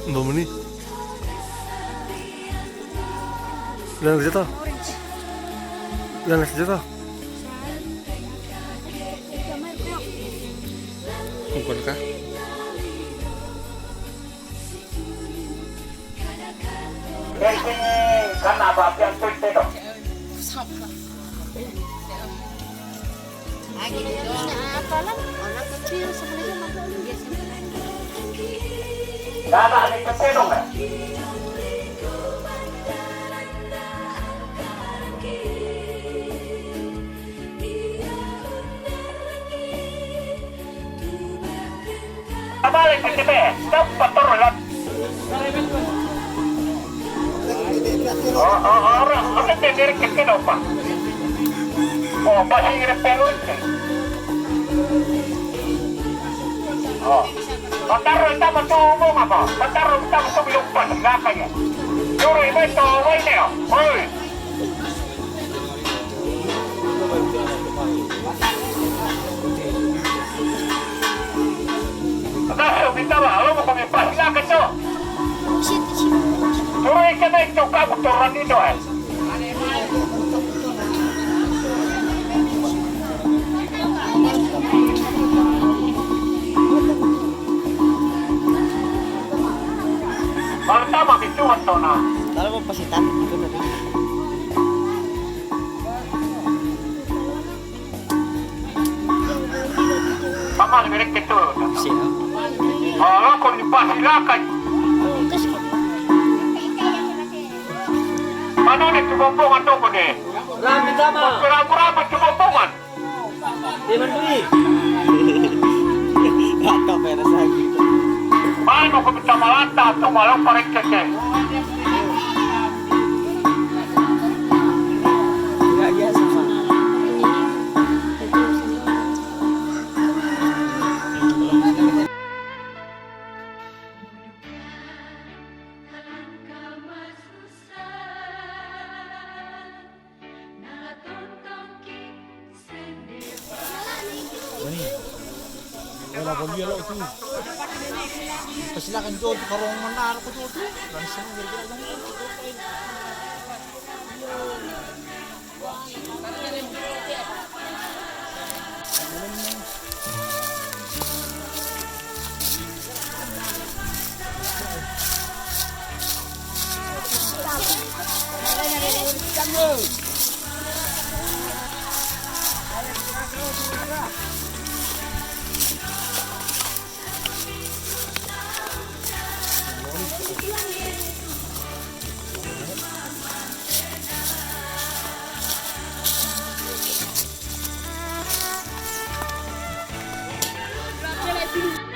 Mbak Muni. Udah kerja toh? Udah kerja toh? Bukan kah? Karena apa yang itu dong? Anak kecil sebenarnya mampu Gak ada anak kecil dong ya? Balik ke TPS, cepat turun. Orang sendiri kecil apa? Oh, masih ngirim pelun. Oh, taruh sama tubuh apa? Taruh sama tubuh lupa nggak kaya. Juru ini tubuh ini ya, oi. Taruh kita lah, lo mau pemipah silakan tuh. Juru ini kita itu kamu turun itu eh. Kalau sama itu watona. Kalau mau pasitan itu nanti. Sama mirip itu. Siap. Kalau kau dipasilakan. Mana nih kebombongan tuh nih? Rami sama. Berapa kebombongan? Diman Dwi. Gak tau beres lagi. Mana kau minta malanta atau malah parek keke? Gak biasa sama. Wala ko biya lo tu. Pasilakan jo karong manar ko tu. Dan semua gara-gara lang. Thank you.